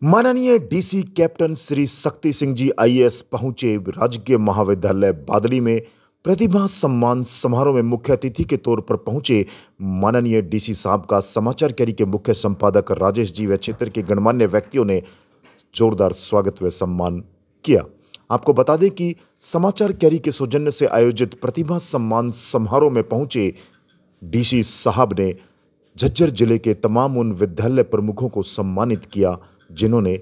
माननीय DC captain Shri Shakti Singh ji IAS पहुंचे राजकीय महाविद्यालय बादली में। प्रतिभा सम्मान समारोह में मुख्य अतिथि के तौर पर पहुंचे माननीय डीसी साहब का समाचार कैरी के मुख्य संपादक राजेश जी व क्षेत्र के गणमान्य व्यक्तियों ने जोरदार स्वागत व सम्मान किया। आपको बता दें कि समाचार कैरी के सौजन्य से आयोजित प्रतिभा सम्मान समारोह में पहुंचे डीसी साहब ने झज्जर जिले के तमाम उन विद्यालय प्रमुखों को सम्मानित किया जिन्होंने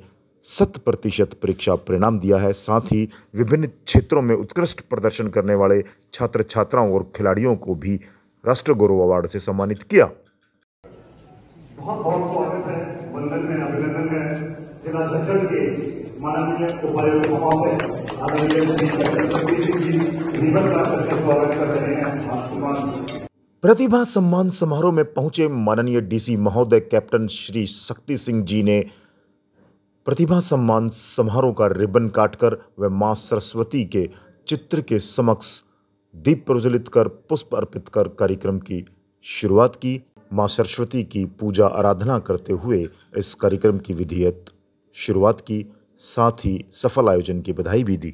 100% परीक्षा परिणाम दिया है। साथ ही विभिन्न क्षेत्रों में उत्कृष्ट प्रदर्शन करने वाले छात्र छात्राओं और खिलाड़ियों को भी राष्ट्र गौरव अवार्ड से सम्मानित किया। बहुत बहुत स्वागत है, वंदन है, अभिनंदन है। जिला झज्जर के माननीय उपायुक्त महोदय आदरणीय श्री शक्ति सिंह जी रिबन काट करके स्वागत कर रहे हैं। प्रतिभा सम्मान समारोह में पहुंचे माननीय डीसी महोदय कैप्टन श्री शक्ति सिंह जी ने प्रतिभा सम्मान समारोह का रिबन काटकर व मां सरस्वती के चित्र के समक्ष दीप प्रज्वलित कर पुष्प अर्पित कर कार्यक्रम की शुरुआत की। मां सरस्वती की पूजा आराधना करते हुए इस कार्यक्रम की विधिवत शुरुआत की, साथ ही सफल आयोजन की बधाई भी दी।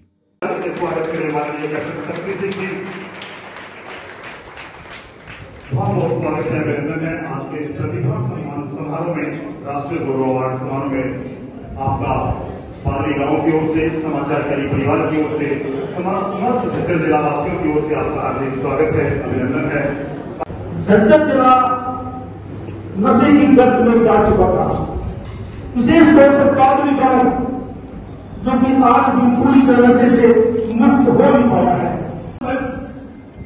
बहुत स्वागत है, अभिनंदन है। आज के इस प्रतिभा सम्मान समारोह में राष्ट्रीय गौरव अवार्ड समारोह में आपका बादली गांव की ओर से, समाचार कैरी परिवार की ओर से, तमाम समस्त झज्जर जिला वासियों की ओर से आपका हार्दिक स्वागत है, अभिनंदन है। झज्जर जिला नशे की गर्त में जा चुका था, विशेष तौर पर बादली गांव जो कि आज भी पूरी तरह नशे से मुक्त हो नहीं पाया है।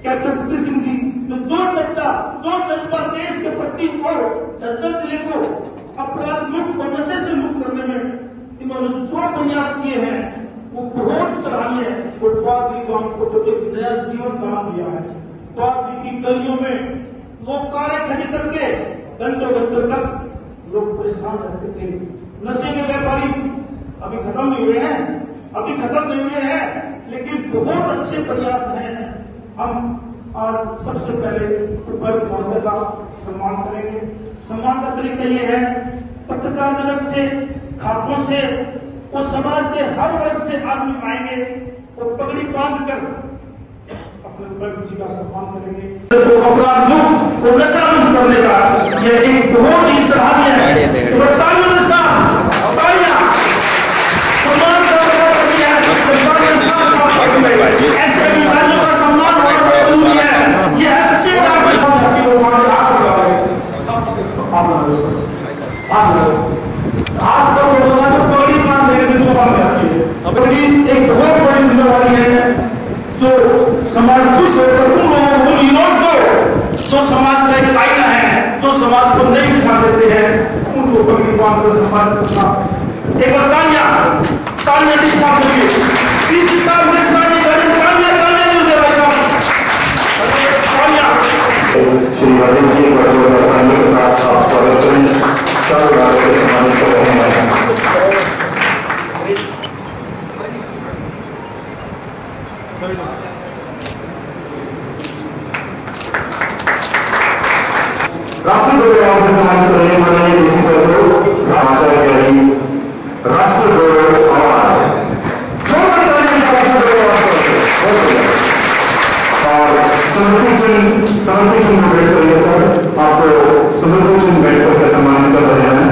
कैप्टन शक्ति सिंह जी जो जज्बा देश के प्रति और झज्जर जिले को अपराध मुक्त और नशे से मुक्त करने में इन्होंने जो प्रयास किए हैं वो बहुत सराहनीय है। और बादली गांव को तो एक नया जीवन दान दिया है। बादली की गलियों में लोग कारें खड़ी करके घंटों घंटों तक लोग परेशान रहते थे। नशे के व्यापारी अभी खत्म नहीं हुए हैं, लेकिन बहुत अच्छे प्रयास हैं। हम आज सबसे पहले उपायुक्त महोदय का सम्मान करेंगे। सम्मान का तरीका यह है, पत्रकार जगत से, खातों से और समाज के हर वर्ग से आदमी आएंगे और पगड़ी बांध कर अपने उपायुक्त जी का सम्मान करेंगे। तो अपराध मुक्त और नशा मुक्त करने का यह एक बहुत ही सराहनीय है। ऐसे अधिकारियों का सम्मान आप सब पगड़ी बांध एक बहुत बड़ी जिम्मेवारी है जो समाज खुश होकर उन लोगों को जो समाज का एक आईना है, जो समाज को नहीं दिखा देते हैं, उनको पगड़ी बांध कर सम्मान करना। एक बार तालियां डी साहब के लिए, डीसी साहब ने श्री राजेश जी का जोरदार के साथ आप स्वागत करें। चारों राज्य के सम्मानित कर रहे हैं। राष्ट्र गौरव अवार्ड से सम्मानित कर रहे हैं माननीय डीसी सर को समाचार कैरी राष्ट्र गौरव अवार्ड समर्पित चिन्ह भेंट करिए सर। आपको समर्पित चिन्ह भेंट करके सम्मानित कर रहे हैं।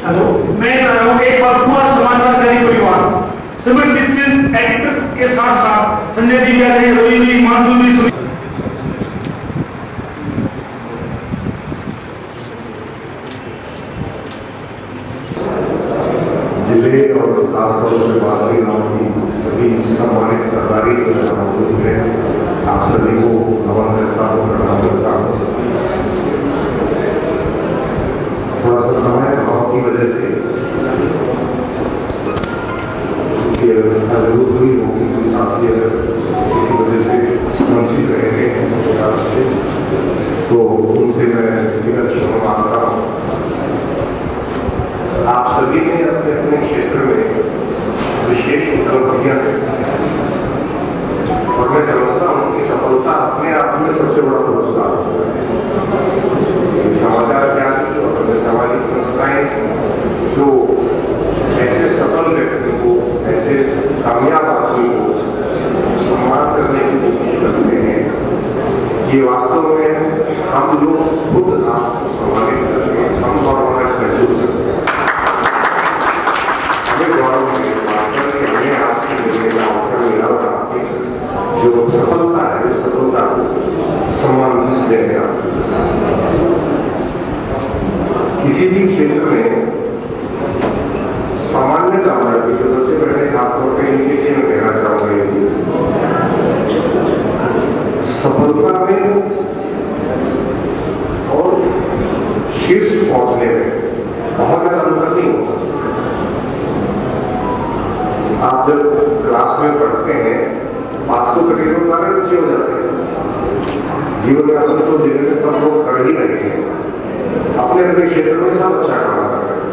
हेलो, मैं चाह रहा हूँ एक बार पूरा समाचार कैरी परिवार समर्पित चिन्ह एक्टर के साथ साथ संजय जी भी आ जाइए, रवि जी, मानसून जी, जिले और खासतौर पर बादली गांव की सभी सम्मानित सरकारी मौजूद है। आप सभी को नमन करता हूँ, प्रणाम करता हूँ। थोड़ा सा समय अभाव की वजह से उसकी व्यवस्था जरूर हुई होगी। कोई साथी अगर किसी वजह से वंचित रहेंगे तो उनसे मैं व्यक्तिगत क्षमा मांगता हूँ। आप सभी ने अपने अपने क्षेत्र में विशेष उपलब्धियां और मैं समझता हूँ कि सफलता अपने आप में सबसे बड़ा पुरस्कार होता है। समाचार ज्ञान और सामाजिक संस्थाएं जो ऐसे सफल व्यक्ति को, ऐसे कामयाब आदमी को सम्मान करने की कोशिश करते हैं, ये वास्तव में हम लोग खुद आपको सम्मानित करते हैं, हम गौरवान्वित महसूस करते हैं। हमें गौरव कि हमें आपसे मिलने का अवसर मिला और आपकी जो सफलता है, उस सफलता को सम्मान देने का अवसर। किसी भी क्षेत्र में सामान्य कामयाब के जो बच्चे बैठे, खासतौर पर इनके लिए मैं कहना चाहूंगा ये सफलता में और शीर्ष पहुंचने में बहुत ज्यादा अंतर नहीं होता। आप जब क्लास में पढ़ते हैं, पास तो तकरीबन सारे बच्चे हो जाते हैं। जीवन यापन तो जीवन में सब लोग कर ही रहे हैं, अपने अपने क्षेत्र में सब अच्छा काम कर रहे हैं।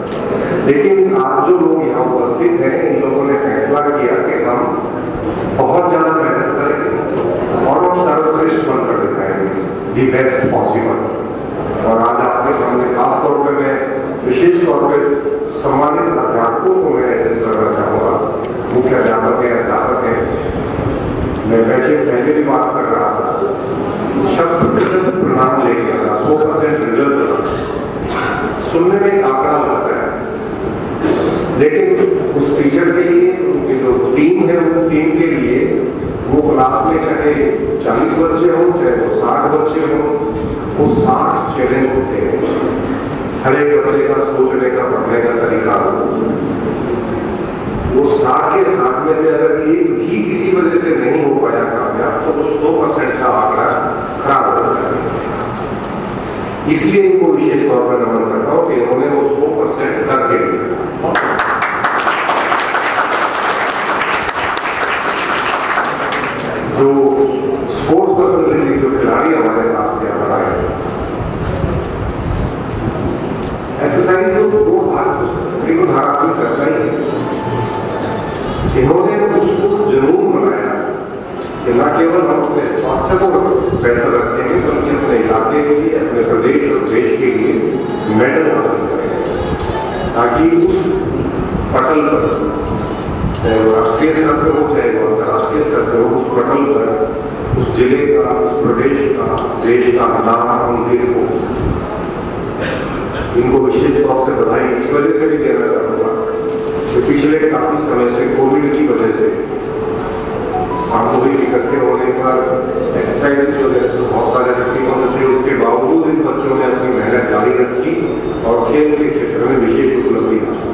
लेकिन आज जो लोग यहाँ उपस्थित हैं, इन लोगों ने फैसला किया कि हम बहुत ज्यादा मेहनत करेंगे और हम सर्वश्रेष्ठ बनकर दिखाएंगे, दी बेस्ट पॉसिबल। और आज आपके सामने खास तौर पर मैं विशेष तौर पर सम्मानित अध्यापकों को मैं एड्रेस करना चाहूँगा। मुख्य अध्यापक हैं, अध्यापक हैं। मैं पहले भी बात कर रहा था, 100% परिणाम लेके आना, 100% रिजल्ट सुनने में एक आंकड़ा लगता है, लेकिन उस टीचर के लिए, उनकी जो टीम है, उन टीम के लिए वो क्लास में चाहे 40 बच्चे हों, चाहे वो 60 बच्चे हों, वो 60 चैलेंज होते हैं। हर एक बच्चे का सोचने का, पढ़ने का तरीका, वो 60 के 60 में से अगर एक भी किसी वजह से नहीं हो पाया कामयाब, तो उस 100% का आंकड़ा खराब हो जाता है। इसलिए इनको विशेष तौर पर नमन करता हूँ कि इन्होंने वो 100% करके दिया। जो स्पोर्ट्स पर्सन जो खिलाड़ी हमारे साथ यहाँ पर आए, एक्सरसाइज तो 2 भाग तकरीबन हर आदमी करता ही है। इन्होंने उसको जुनून बनाया कि न केवल हम अपने स्वास्थ्य को बेहतर रखेंगे, बल्कि अपने इलाके के लिए, अपने प्रदेश और देश के लिए मेडल हासिल करेंगे, ताकि उस पटल पर, चाहे वो राष्ट्रीय स्तर पर हो, चाहे वो अंतर्राष्ट्रीय स्तर पर हो, उस पटल पर उस जिले का, उस प्रदेश का, देश का नाम अंकित हो। इनको विशेष तौर से बधाई इस वजह से भी देना चाहूँगा कि पिछले काफी समय से कोविड की वजह से सामूहिक इकट्ठे होने पर एक्सरसाइज जो है बहुत सारे व्यक्तियों में थे, उसके बावजूद इन बच्चों ने अपनी मेहनत जारी रखी और खेल के क्षेत्र में विशेष उपलब्धि हासिल।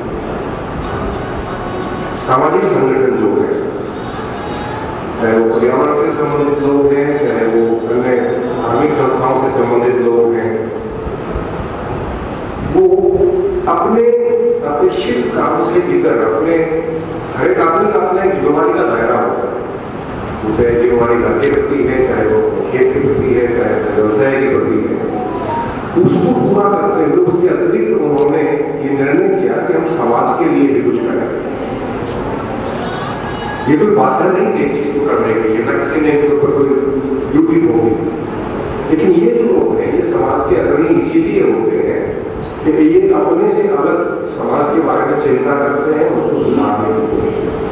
सामाजिक संगठन जो है, चाहे वो पर्यावरण से संबंधित लोग हैं, चाहे वो अन्य धार्मिक संस्थाओं से संबंधित लोग हैं, वो अपने अपेक्षित काम से भीतर अपने, हर एक आदमी का अपना एक जिम्मेवारी का दायरा होता है। चाहे जिम्मेवारी घर के प्रति है, चाहे वो खेत के प्रति है, चाहे व्यवसाय के प्रति है, उसको पूरा करते हुए उसके अतिरिक्त उन्होंने ये निर्णय किया कि हम समाज के लिए भी कुछ करें। ये कोई बाधा नहीं थी इस चीज को करने के लिए, ना किसी ने इनके ऊपर कोई ड्यूटी होगी थी, लेकिन ये जो लोग हैं, ये समाज के अग्रणी इसीलिए होते हैं कि ये अपने से अलग समाज के बारे में चिंता करते हैं, उसको सुधारने की कोशिश करते हैं।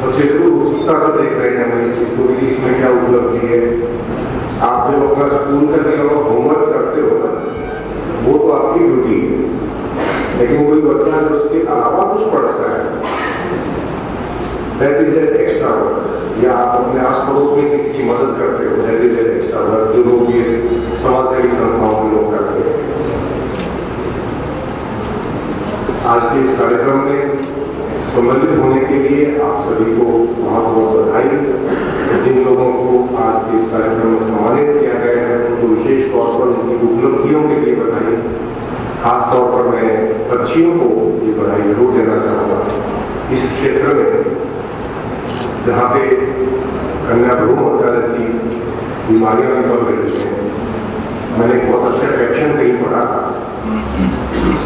बच्चे जरूर उत्सुकता से देख रहे हैं हमारी चीज को, इसमें क्या उपलब्धि है। आप जब अपना स्कूल करके और होमवर्क करते हो ना, वो तो आपकी ड्यूटी है, लेकिन कोई बच्चा जो उसके अलावा कुछ पढ़ता है, that is an extra work. या आप अपने आस पड़ोस में किसी की मदद करते हो, that is an extra work, जो लोग ये समाज सेवी संस्थाओं में लोग करते हैं। आज के इस कार्यक्रम में सम्मिलित होने के लिए आप सभी को बहुत बहुत बधाई। जिन लोगों को आज के इस कार्यक्रम में सम्मानित किया गया है, उनको विशेष तौर पर उनकी उपलब्धियों के लिए बधाई। खास तौर पर मैं बच्चियों को ये बधाई जरूर देना चाहूँगा। इस क्षेत्र में जहाँ पे कन्या भ्रूण हत्या जैसी बीमारियां भी बढ़ रही हैं, मैंने एक बहुत अच्छा कैप्शन कहीं पढ़ा था,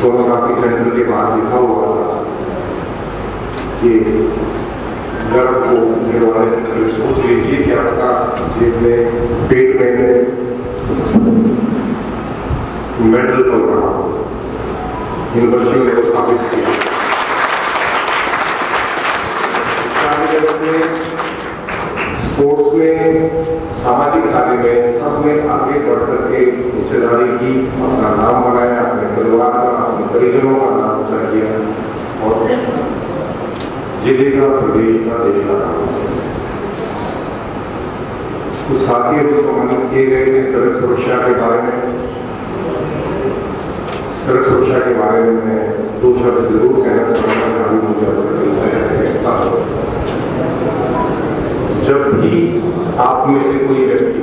सोनोग्राफी सेंटर के बाहर लिखा हुआ था कि ब्लड को गिरवाने से पहले सोच लीजिए कि आपका जेब में पेट में मेडल पल रहा हो। यूनिवर्सिटी ने वो साबित किया। स्पोर्ट्स में, सामाजिक कार्य में, सब में आगे बढ़ करके हिस्सेदारी की, अपना नाम बनाया, अपने परिवार का, अपने परिजनों का नाम ऊंचा किया और जिले का, प्रदेश का, देश का नाम। कुछ साथी भी सम्मानित किए गए थे सड़क सुरक्षा के बारे में। सड़क सुरक्षा के बारे में मैं दो शब्द जरूर कहना चाहूँगा। अभी मुझे जब भी आप में से कोई व्यक्ति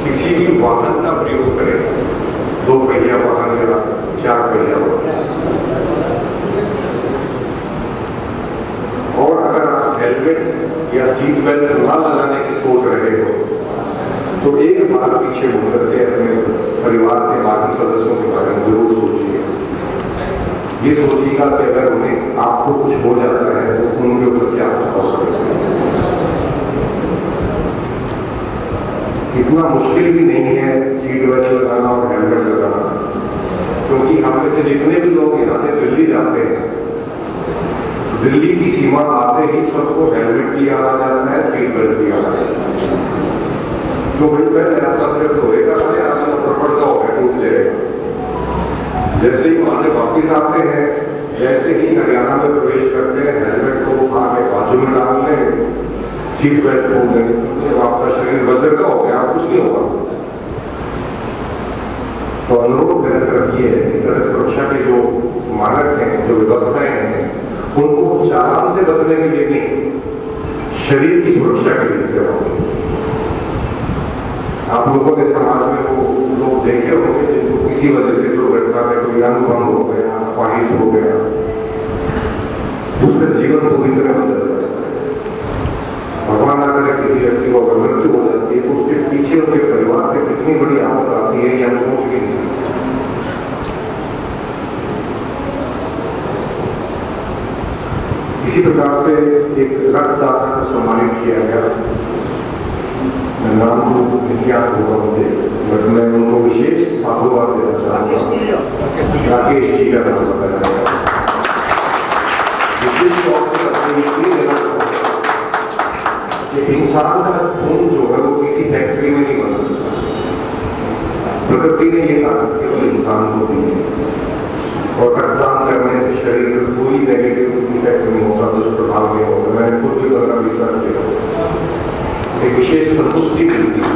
किसी भी वाहन का प्रयोग करे, 2 पहिया वाहन या 4 पहिया वाहन, और अगर आप हेलमेट या सीट बेल्ट न लगाने की सोच रहे हो तो एक बार पीछे मुड़ करके अपने परिवार के बाकी सदस्यों के बारे में जरूर सोचिए। ये सोचिएगा कि अगर उन्हें आपको कुछ हो जाता है तो उनके ऊपर क्या प्रभाव पड़ेगा। इतना मुश्किल भी नहीं है सीट बेल्ट लगाना और हेलमेट लगाना, क्योंकि हम में से जितने भी लोग यहाँ से दिल्ली जाते हैं, दिल्ली की सीमा आते ही सबको हेलमेट भी याद आ जाता है, सीट बेल्ट भी याद आ जाता है। तो भाई पहले आपका सिर धोएगा ना, आपका ऊपर का होगा, टूट जाएगा। जैसे ही वहां से वापिस आते हैं, जैसे ही हरियाणा में प्रवेश करते हैं, हेलमेट को आगे बाजू में डाल लें, सीट बेल्ट खोल दें, जब आपका शरीर वज्र का हो गया, कुछ नहीं होगा। तो अनुरोध मेरा तरफ ये है कि सड़क सुरक्षा के जो मानक हैं, जो व्यवस्थाएं हैं, उनको चालान से बचने के लिए नहीं, शरीर की सुरक्षा के लिए इस्तेमाल होगी। आप लोगों ने समाज में वो लोग देखे होंगे जिनको किसी वजह से दुर्घटना में कोई अंग भंग हो गया, अपाहिज हो गया, उसका जीवन पूरी तरह बदल जाता है। भगवान ना करे किसी व्यक्ति को अगर मृत्यु हो जाती है तो उसके पीछे उनके परिवार में कितनी बड़ी आफत आती है, या सोच भी नहीं सकते। इसी प्रकार से एक रक्तदाता को सम्मानित किया गया। नाम तो नहीं याद होगा मुझे, बट मैं उनको विशेष साधुवाद देना चाहूँगा। राकेश जी का नाम बताया गया। विशेष तौर से अपने इसलिए देना चाहूँगा कि इंसान का खून जो है वो किसी फैक्ट्री में नहीं बन सकता। प्रकृति ने ये कहा कि वो इंसान को दी है, और रक्तदान करने से शरीर में कोई नेगेटिव इफेक्ट नहीं होता, दुष्प्रभाव नहीं होता। मैंने खुद भी बड़ा विचार किया, एक विशेष संतुष्टि मिलती है।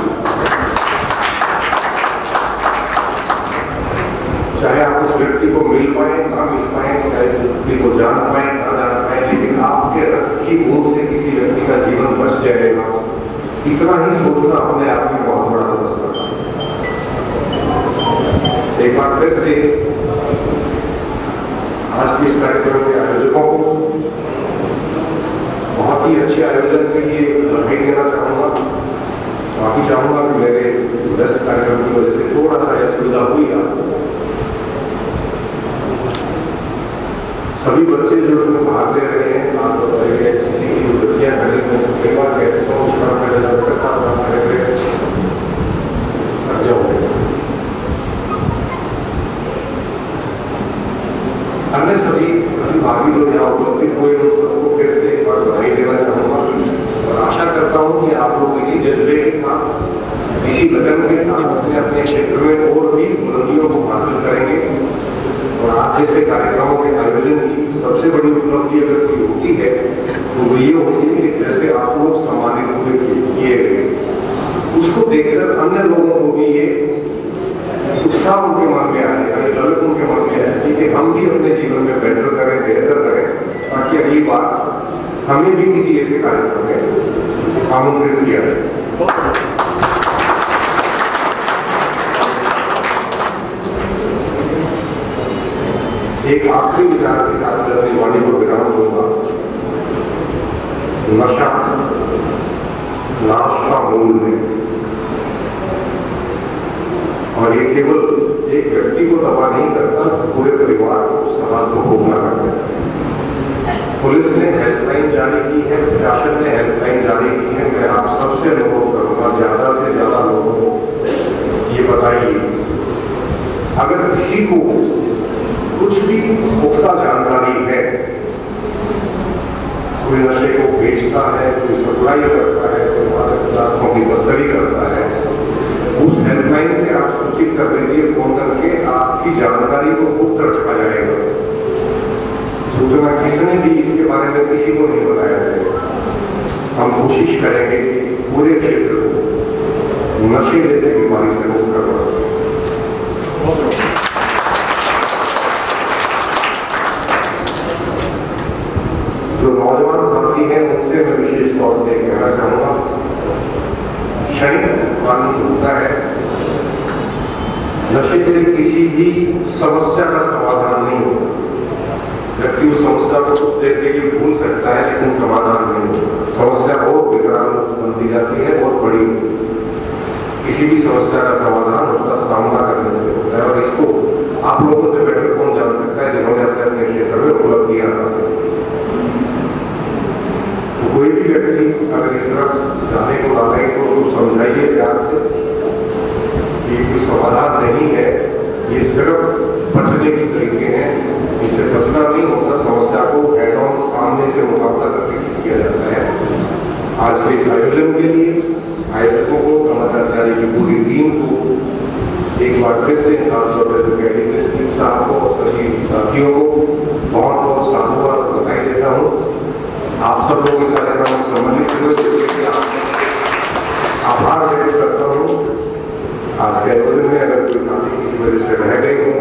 चाहे आप उस व्यक्ति को मिल पाए ना मिल पाए, चाहे उस व्यक्ति को जान पाए ना जान पाए, लेकिन आपके रक्त की बूंद से किसी व्यक्ति का जीवन बच जाएगा, इतना ही सोचना अपने आप में बहुत बड़ा व्यवस्था। एक बार फिर से आज के इस कार्यक्रम के आयोजकों को बहुत ही अच्छे आयोजन के लिए बधाई देना चाहूँगा। माफी चाहूँगा कि मेरे व्यस्त कार्यक्रम की वजह से थोड़ा सा असुविधा हुई। सभी बच्चे जो उसमें भाग ले रहे हैं, आप बताइए किसी की जो बच्चियाँ खड़ी हैं, कई बार कहते हैं उसका अन्य सभी प्रतिभागी लोग यहाँ उपस्थित हुए, उन सबको फिर से एक बार बधाई देना चाहूँगा और आशा करता हूँ कि आप लोग इसी जज्बे के साथ, इसी लगन के साथ अपने अपने क्षेत्र में और भी बुलंदियों को हासिल करेंगे। और आज जैसे कार्यक्रमों के आयोजन की सबसे बड़ी उपलब्धि अगर कोई होती है तो वो ये होती है कि जैसे आप लोग सम्मानित हुए किए गए, उसको देखकर अन्य लोगों को भी ये उत्साह उनके मन में आए, यानी ललक उनके मन में आए कि हम भी अपने जीवन में बेहतर करें, बेहतर करें, ताकि अगली बार हमें भी किसी ऐसे कार्यक्रम में आमंत्रित किया जाए। एक आखिरी विचार के साथ मैं अपनी वाणी को विराम दूंगा। नशा नाश का मूल है और ये केवल एक व्यक्ति को तबाह नहीं करता, पूरे परिवार को, समाज को भोगना करता है। पुलिस ने हेल्पलाइन जारी की है, प्रशासन ने हेल्पलाइन जारी की है। मैं आप सबसे अनुरोध करूंगा, ज्यादा से ज्यादा लोगों को ये बताइए, अगर किसी को कुछ भी पुख्ता जानकारी है, कोई नशे को बेचता है, कोई सप्लाई करता है, कोई मादक पदार्थों की तस्करी करता है, उस हेल्पलाइन पे आप सूचित कर दीजिए फोन करके, आपकी जानकारी को गुप्त रखा जाएगा। सूचना किसने दी इसके बारे में किसी को नहीं बताया जाएगा। हम कोशिश करेंगे कि पूरे क्षेत्र को नशे जैसी बीमारी से मुक्त करवा सकें। जो नौजवान साथी हैं उनसे मैं विशेष तौर से कहना चाहूंगा, क्षणिक आनंद होता है, नशे से किसी भी समस्या का समाधान नहीं होता। व्यक्ति उस समस्या को कुछ देर के लिए भूल सकता है, लेकिन समाधान नहीं होता। समस्या बहुत विकराल बनती जाती है, बहुत बड़ी। किसी भी समस्या का समाधान उसका सामना करने से होता है, और इसको आप लोगों से बेटर कौन जान सकता है जिन्होंने अपने क्षेत्र में उपलब्धियां हासिल की। कोई भी व्यक्ति अगर इस तरफ जाने को डाले तो समझाइए प्यार से कि कोई समाधान नहीं है, ये सिर्फ बचने के तरीके हैं, इससे बचना नहीं होता। समस्या को हेड ऑन सामने से मुकाबला करके किया जाता है। आज के इस आयोजन के लिए आयोजकों को, समाचार की पूरी टीम को एक बार फिर से साहब को और सभी साथियों को बहुत बहुत साधुवाद बधाई देता हूँ। आप सब लोग इस कार्यक्रम में सम्मिलित हुए, आभार व्यक्त करता हूँ। आज के आयोजन में अगर कोई साथी किसी वजह से रह गए हो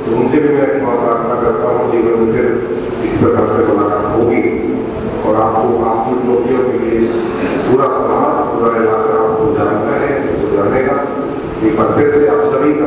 तो उनसे भी मैं क्षमा प्रार्थना करता हूँ। जीवन में फिर इसी प्रकार से मुलाकात होगी, और आपको आपकी उपलब्धियों के लिए पूरा समाज, पूरा इलाका आपको जानता है, तो जानेगा। एक बार फिर से आप सभी का